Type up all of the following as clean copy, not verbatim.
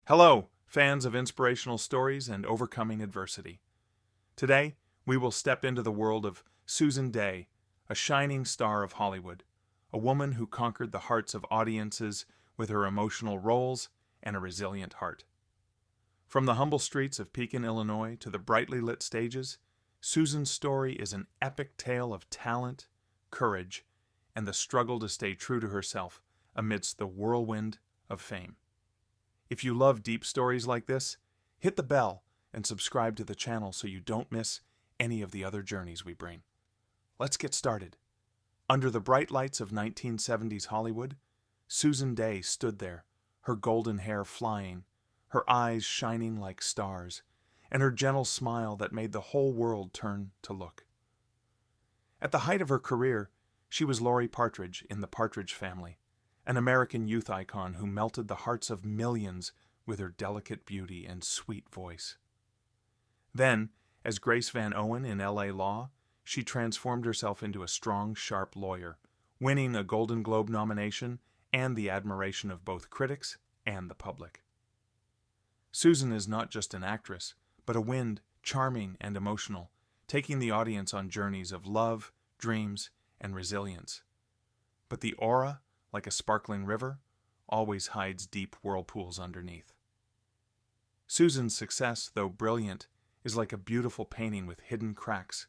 Hello, fans of inspirational stories and overcoming adversity. Today, we will step into the world of Susan Dey, a shining star of Hollywood, a woman who conquered the hearts of audiences with her emotional roles and a resilient heart. From the humble streets of Pekin, Illinois, to the brightly lit stages, Susan's story is an epic tale of talent, courage, and the struggle to stay true to herself amidst the whirlwind of fame. If you love deep stories like this, hit the bell and subscribe to the channel so you don't miss any of the other journeys we bring. Let's get started. Under the bright lights of 1970s Hollywood, Susan Dey stood there, her golden hair flying, her eyes shining like stars, and her gentle smile that made the whole world turn to look. At the height of her career, she was Laurie Partridge in the Partridge Family, an American youth icon who melted the hearts of millions with her delicate beauty and sweet voice. Then, as Grace Van Owen in LA Law, she transformed herself into a strong, sharp lawyer, winning a Golden Globe nomination and the admiration of both critics and the public. Susan is not just an actress, but a wind, charming and emotional, taking the audience on journeys of love, dreams, and resilience. But the aura, like a sparkling river, always hides deep whirlpools underneath. Susan's success, though brilliant, is like a beautiful painting with hidden cracks.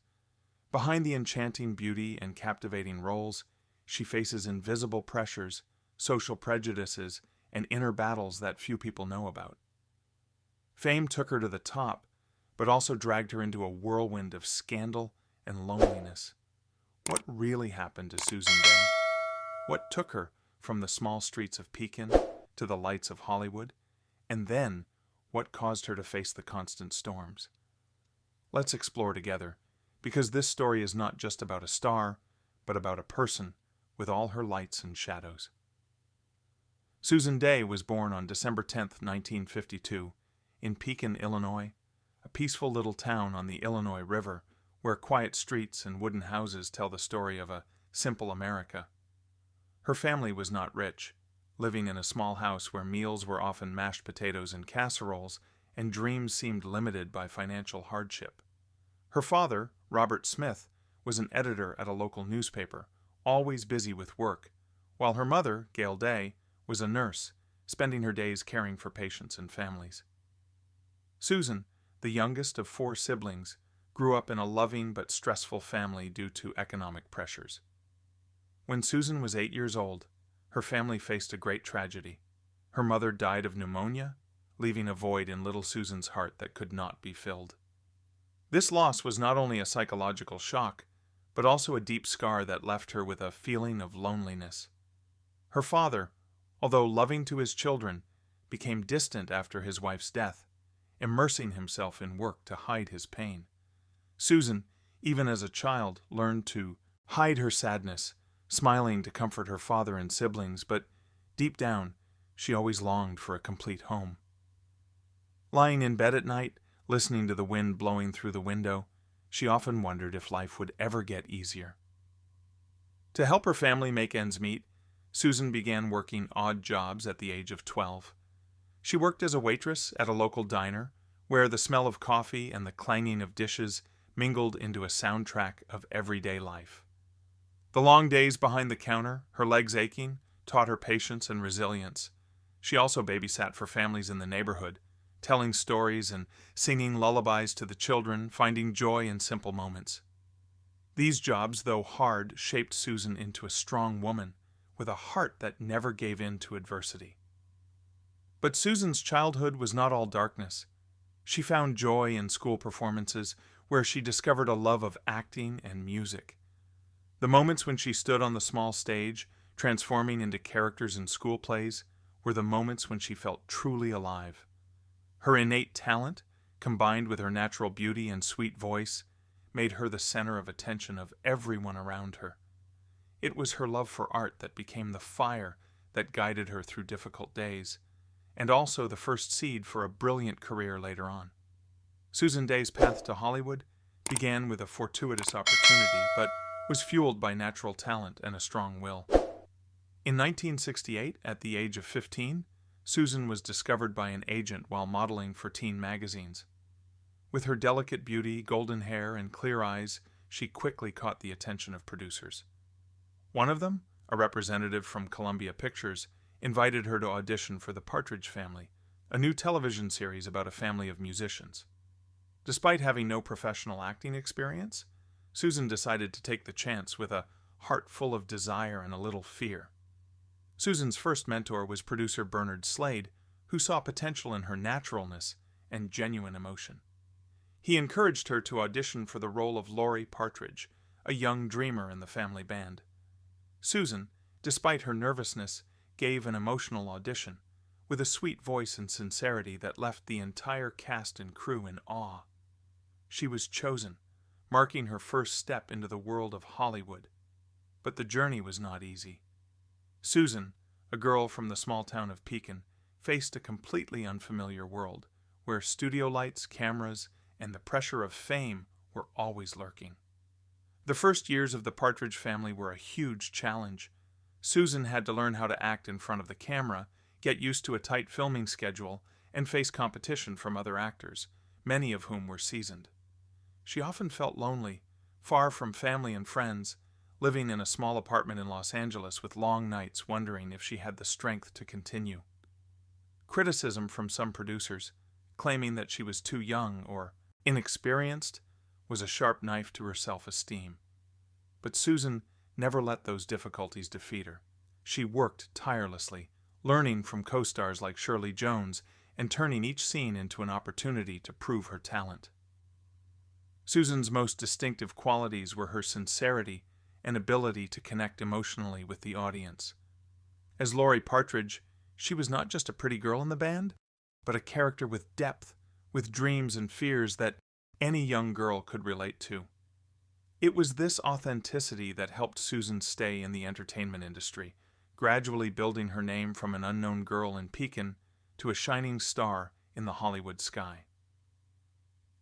Behind the enchanting beauty and captivating roles, she faces invisible pressures, social prejudices, and inner battles that few people know about. Fame took her to the top, but also dragged her into a whirlwind of scandal and loneliness. What really happened to Susan Dey? What took her from the small streets of Pekin to the lights of Hollywood? And then, what caused her to face the constant storms? Let's explore together, because this story is not just about a star, but about a person with all her lights and shadows. Susan Dey was born on December 10, 1952, in Pekin, Illinois, a peaceful little town on the Illinois River where quiet streets and wooden houses tell the story of a simple America. Her family was not rich, living in a small house where meals were often mashed potatoes and casseroles, and dreams seemed limited by financial hardship. Her father, Robert Smith, was an editor at a local newspaper, always busy with work, while her mother, Gail Dey, was a nurse, spending her days caring for patients and families. Susan, the youngest of 4 siblings, grew up in a loving but stressful family due to economic pressures. When Susan was 8 years old, her family faced a great tragedy. Her mother died of pneumonia, leaving a void in little Susan's heart that could not be filled. This loss was not only a psychological shock, but also a deep scar that left her with a feeling of loneliness. Her father, although loving to his children, became distant after his wife's death, immersing himself in work to hide his pain. Susan, even as a child, learned to hide her sadness, smiling to comfort her father and siblings, but deep down, she always longed for a complete home. Lying in bed at night, listening to the wind blowing through the window, she often wondered if life would ever get easier. To help her family make ends meet, Susan began working odd jobs at the age of 12. She worked as a waitress at a local diner, where the smell of coffee and the clanging of dishes mingled into a soundtrack of everyday life. The long days behind the counter, her legs aching, taught her patience and resilience. She also babysat for families in the neighborhood, telling stories and singing lullabies to the children, finding joy in simple moments. These jobs, though hard, shaped Susan into a strong woman with a heart that never gave in to adversity. But Susan's childhood was not all darkness. She found joy in school performances where she discovered a love of acting and music. The moments when she stood on the small stage, transforming into characters in school plays, were the moments when she felt truly alive. Her innate talent, combined with her natural beauty and sweet voice, made her the center of attention of everyone around her. It was her love for art that became the fire that guided her through difficult days, and also the first seed for a brilliant career later on. Susan Dey's path to Hollywood began with a fortuitous opportunity, but was fueled by natural talent and a strong will. In 1968, at the age of 15, Susan was discovered by an agent while modeling for teen magazines. With her delicate beauty, golden hair, and clear eyes, she quickly caught the attention of producers. One of them, a representative from Columbia Pictures, invited her to audition for the Partridge Family, a new television series about a family of musicians. Despite having no professional acting experience, Susan decided to take the chance with a heart full of desire and a little fear. Susan's first mentor was producer Bernard Slade, who saw potential in her naturalness and genuine emotion. He encouraged her to audition for the role of Laurie Partridge, a young dreamer in the family band. Susan, despite her nervousness, gave an emotional audition, with a sweet voice and sincerity that left the entire cast and crew in awe. She was chosen, marking her first step into the world of Hollywood. But the journey was not easy. Susan, a girl from the small town of Pekin, faced a completely unfamiliar world, where studio lights, cameras, and the pressure of fame were always lurking. The first years of the Partridge Family were a huge challenge. Susan had to learn how to act in front of the camera, get used to a tight filming schedule, and face competition from other actors, many of whom were seasoned. She often felt lonely, far from family and friends, living in a small apartment in Los Angeles with long nights wondering if she had the strength to continue. Criticism from some producers, claiming that she was too young or inexperienced, was a sharp knife to her self-esteem. But Susan never let those difficulties defeat her. She worked tirelessly, learning from co-stars like Shirley Jones and turning each scene into an opportunity to prove her talent. Susan's most distinctive qualities were her sincerity and ability to connect emotionally with the audience. As Laurie Partridge, she was not just a pretty girl in the band, but a character with depth, with dreams and fears that any young girl could relate to. It was this authenticity that helped Susan stay in the entertainment industry, gradually building her name from an unknown girl in Pekin to a shining star in the Hollywood sky.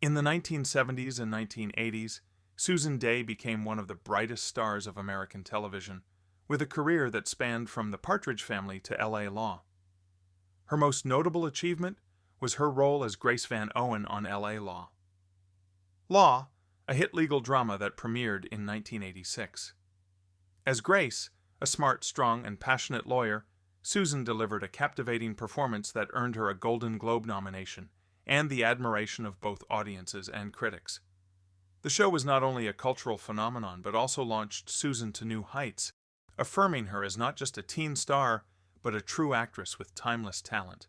In the 1970s and 1980s, Susan Dey became one of the brightest stars of American television, with a career that spanned from the Partridge Family to L.A. Law. Her most notable achievement was her role as Grace Van Owen on L.A. Law. Law, a hit legal drama that premiered in 1986. As Grace, a smart, strong, and passionate lawyer, Susan delivered a captivating performance that earned her a Golden Globe nomination and the admiration of both audiences and critics. The show was not only a cultural phenomenon, but also launched Susan to new heights, affirming her as not just a teen star, but a true actress with timeless talent.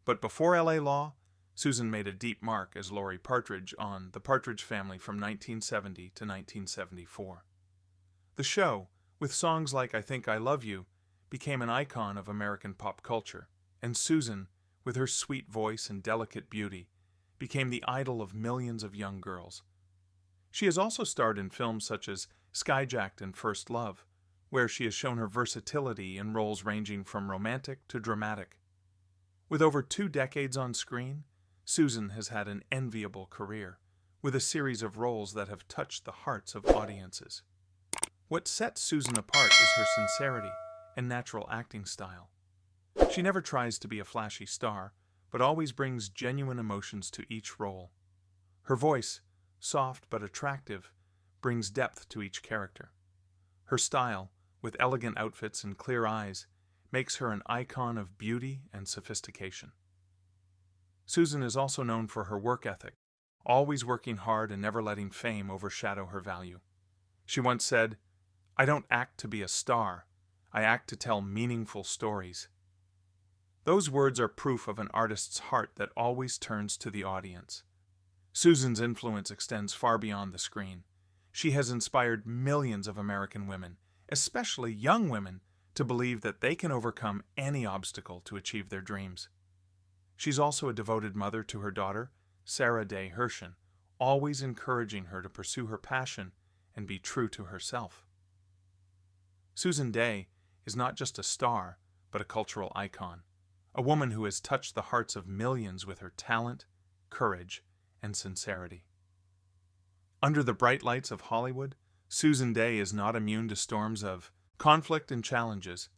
But before L.A. Law, Susan made a deep mark as Laurie Partridge on The Partridge Family from 1970 to 1974. The show, with songs like I Think I Love You, became an icon of American pop culture, and Susan, with her sweet voice and delicate beauty, became the idol of millions of young girls. She has also starred in films such as Skyjacked and First Love, where she has shown her versatility in roles ranging from romantic to dramatic. With over 2 decades on screen, Susan has had an enviable career, with a series of roles that have touched the hearts of audiences. What sets Susan apart is her sincerity and natural acting style. She never tries to be a flashy star, but always brings genuine emotions to each role. Her voice, soft but attractive, brings depth to each character. Her style, with elegant outfits and clear eyes, makes her an icon of beauty and sophistication. Susan is also known for her work ethic, always working hard and never letting fame overshadow her value. She once said, "I don't act to be a star, I act to tell meaningful stories." Those words are proof of an artist's heart that always turns to the audience. Susan's influence extends far beyond the screen. She has inspired millions of American women, especially young women, to believe that they can overcome any obstacle to achieve their dreams. She's also a devoted mother to her daughter, Sarah Day Hershen, always encouraging her to pursue her passion and be true to herself. Susan Dey is not just a star, but a cultural icon, a woman who has touched the hearts of millions with her talent, courage, and sincerity. Under the bright lights of Hollywood, Susan Dey is not immune to storms of conflict and challenges.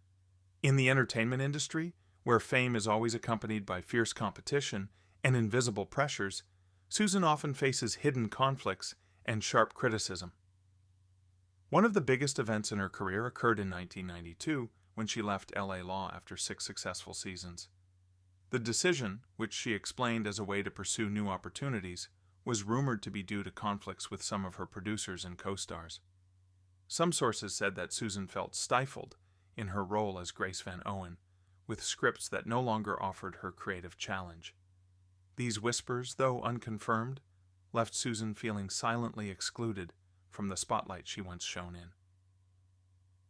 In the entertainment industry, Where fame is always accompanied by fierce competition and invisible pressures, Susan often faces hidden conflicts and sharp criticism. One of the biggest events in her career occurred in 1992 when she left LA Law after 6 successful seasons. The decision, which she explained as a way to pursue new opportunities, was rumored to be due to conflicts with some of her producers and co-stars. Some sources said that Susan felt stifled in her role as Grace Van Owen, with scripts that no longer offered her creative challenge. These whispers, though unconfirmed, left Susan feeling silently excluded from the spotlight she once shone in.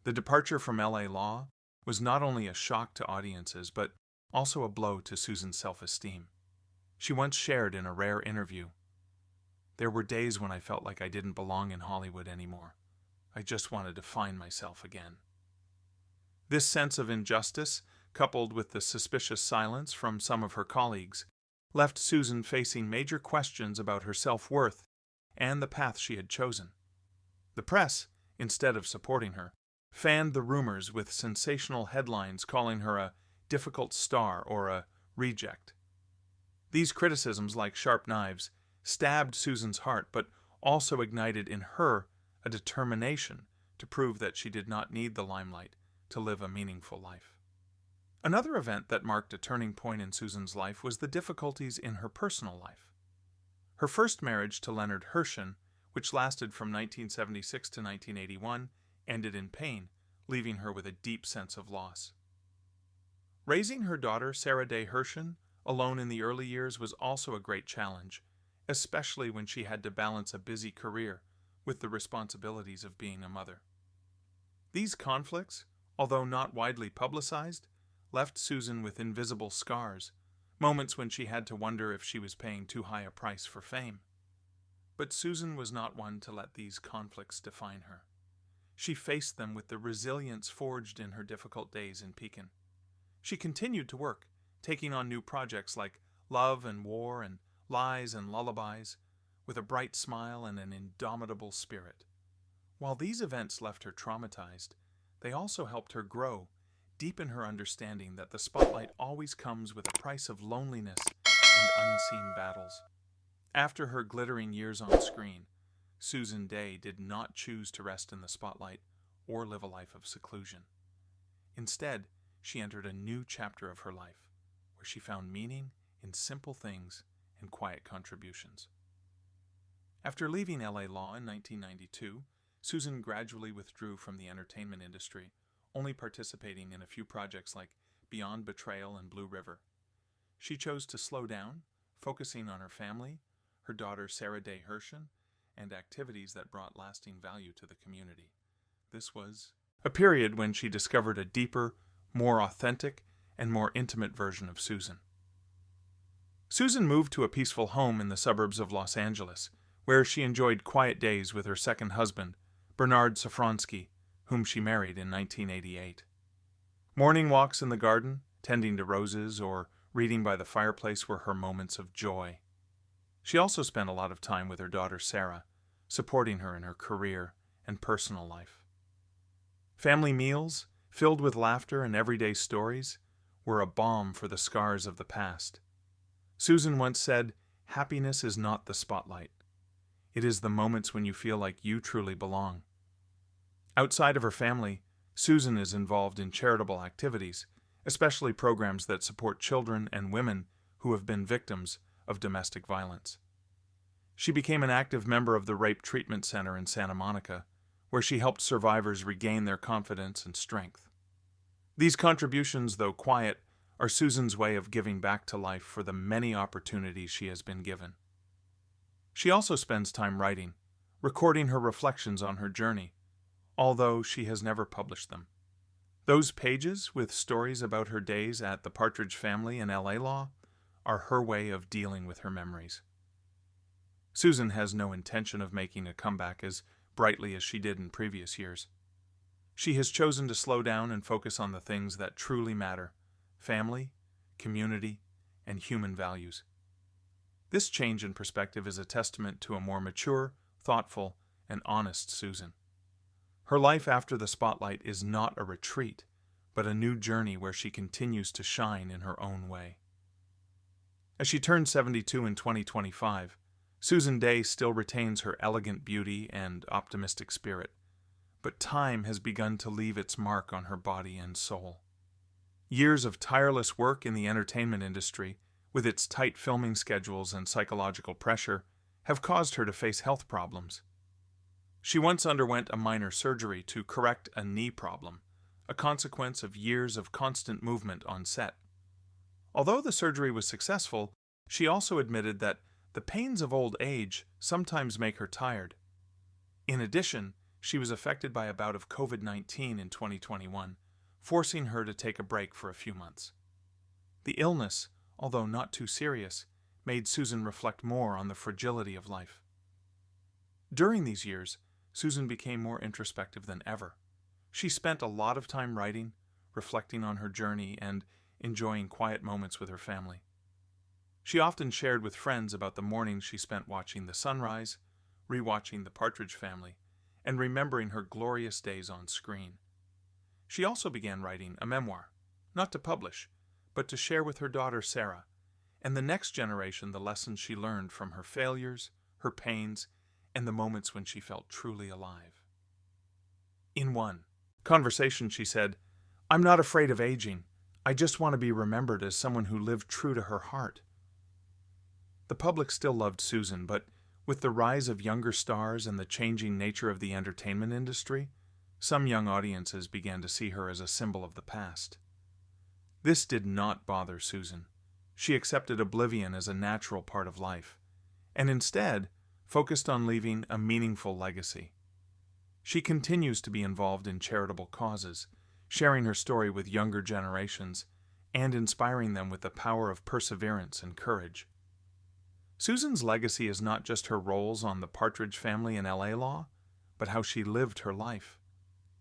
The departure from LA Law was not only a shock to audiences, but also a blow to Susan's self-esteem. She once shared in a rare interview, "There were days when I felt like I didn't belong in Hollywood anymore. I just wanted to find myself again." This sense of injustice, coupled with the suspicious silence from some of her colleagues, left Susan facing major questions about her self-worth and the path she had chosen. The press, instead of supporting her, fanned the rumors with sensational headlines calling her a difficult star or a reject. These criticisms, like sharp knives, stabbed Susan's heart, but also ignited in her a determination to prove that she did not need the limelight to live a meaningful life. Another event that marked a turning point in Susan's life was the difficulties in her personal life. Her first marriage to Leonard Hershen, which lasted from 1976 to 1981, ended in pain, leaving her with a deep sense of loss. Raising her daughter, Sarah Day Hershen, alone in the early years was also a great challenge, especially when she had to balance a busy career with the responsibilities of being a mother. These conflicts, although not widely publicized, left Susan with invisible scars, moments when she had to wonder if she was paying too high a price for fame. But Susan was not one to let these conflicts define her. She faced them with the resilience forged in her difficult days in Pekin. She continued to work, taking on new projects like Love and War and Lies and Lullabies, with a bright smile and an indomitable spirit. While these events left her traumatized, they also helped her grow, deepen her understanding that the spotlight always comes with a price of loneliness and unseen battles. After her glittering years on screen, Susan Dey did not choose to rest in the spotlight or live a life of seclusion. Instead, she entered a new chapter of her life, where she found meaning in simple things and quiet contributions. After leaving LA Law in 1992, Susan gradually withdrew from the entertainment industry, only participating in a few projects like Beyond Betrayal and Blue River. She chose to slow down, focusing on her family, her daughter Sarah Day Hershen, and activities that brought lasting value to the community. This was a period when she discovered a deeper, more authentic, and more intimate version of Susan. Susan moved to a peaceful home in the suburbs of Los Angeles, where she enjoyed quiet days with her second husband, Bernard Safransky, whom she married in 1988. Morning walks in the garden, tending to roses, or reading by the fireplace were her moments of joy. She also spent a lot of time with her daughter Sarah, supporting her in her career and personal life. Family meals, filled with laughter and everyday stories, were a balm for the scars of the past. Susan once said, "Happiness is not the spotlight. It is the moments when you feel like you truly belong." Outside of her family, Susan is involved in charitable activities, especially programs that support children and women who have been victims of domestic violence. She became an active member of the Rape Treatment Center in Santa Monica, where she helped survivors regain their confidence and strength. These contributions, though quiet, are Susan's way of giving back to life for the many opportunities she has been given. She also spends time writing, recording her reflections on her journey, although she has never published them. Those pages, with stories about her days at the Partridge Family and LA Law, are her way of dealing with her memories. Susan has no intention of making a comeback as brightly as she did in previous years. She has chosen to slow down and focus on the things that truly matter: family, community, and human values. This change in perspective is a testament to a more mature, thoughtful, and honest Susan. Her life after the spotlight is not a retreat, but a new journey where she continues to shine in her own way. As she turned 72 in 2025, Susan Dey still retains her elegant beauty and optimistic spirit, but time has begun to leave its mark on her body and soul. Years of tireless work in the entertainment industry, with its tight filming schedules and psychological pressure, have caused her to face health problems. She once underwent a minor surgery to correct a knee problem, a consequence of years of constant movement on set. Although the surgery was successful, she also admitted that the pains of old age sometimes make her tired. In addition, she was affected by a bout of COVID-19 in 2021, forcing her to take a break for a few months. The illness, although not too serious, made Susan reflect more on the fragility of life. During these years, Susan became more introspective than ever. She spent a lot of time writing, reflecting on her journey, and enjoying quiet moments with her family. She often shared with friends about the mornings she spent watching the sunrise, rewatching the Partridge Family, and remembering her glorious days on screen. She also began writing a memoir, not to publish, but to share with her daughter Sarah, and the next generation the lessons she learned from her failures, her pains, and the moments when she felt truly alive. In one conversation, she said, "I'm not afraid of aging. I just want to be remembered as someone who lived true to her heart." The public still loved Susan, but with the rise of younger stars and the changing nature of the entertainment industry, some young audiences began to see her as a symbol of the past. This did not bother Susan. She accepted oblivion as a natural part of life, and instead focused on leaving a meaningful legacy. She continues to be involved in charitable causes, sharing her story with younger generations and inspiring them with the power of perseverance and courage. Susan's legacy is not just her roles on the Partridge Family and LA Law, but how she lived her life,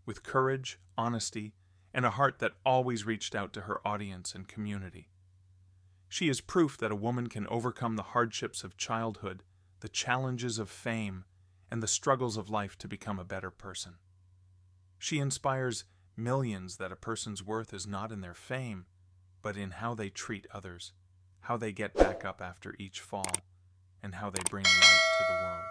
with courage, honesty, and a heart that always reached out to her audience and community. She is proof that a woman can overcome the hardships of childhood, the challenges of fame, and the struggles of life to become a better person. She inspires millions that a person's worth is not in their fame, but in how they treat others, how they get back up after each fall, and how they bring light to the world.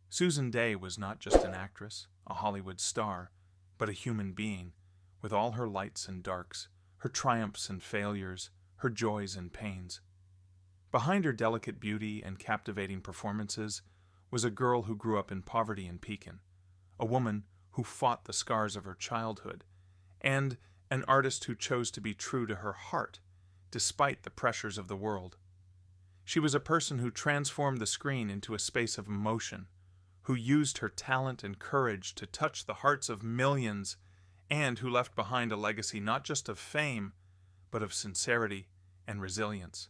Susan Dey was not just an actress, a Hollywood star, but a human being, with all her lights and darks, her triumphs and failures, her joys and pains. Behind her delicate beauty and captivating performances was a girl who grew up in poverty in Pekin, a woman who fought the scars of her childhood, and an artist who chose to be true to her heart, despite the pressures of the world. She was a person who transformed the screen into a space of emotion, who used her talent and courage to touch the hearts of millions, and who left behind a legacy not just of fame, but of sincerity and resilience.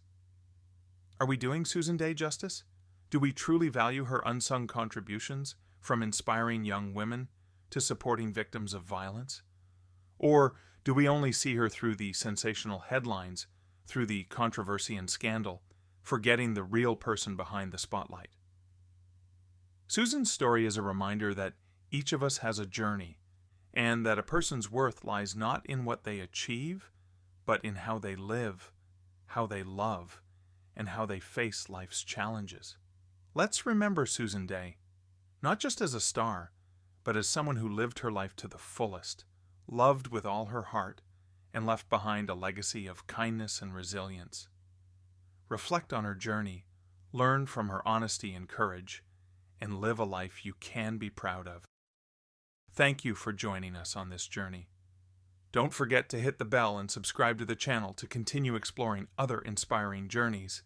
Are we doing Susan Dey justice? Do we truly value her unsung contributions, from inspiring young women to supporting victims of violence? Or do we only see her through the sensational headlines, through the controversy and scandal, forgetting the real person behind the spotlight? Susan's story is a reminder that each of us has a journey, and that a person's worth lies not in what they achieve, but in how they live, how they love, and how they face life's challenges. Let's remember Susan Dey, not just as a star, but as someone who lived her life to the fullest, loved with all her heart, and left behind a legacy of kindness and resilience. Reflect on her journey, learn from her honesty and courage, and live a life you can be proud of. Thank you for joining us on this journey. Don't forget to hit the bell and subscribe to the channel to continue exploring other inspiring journeys.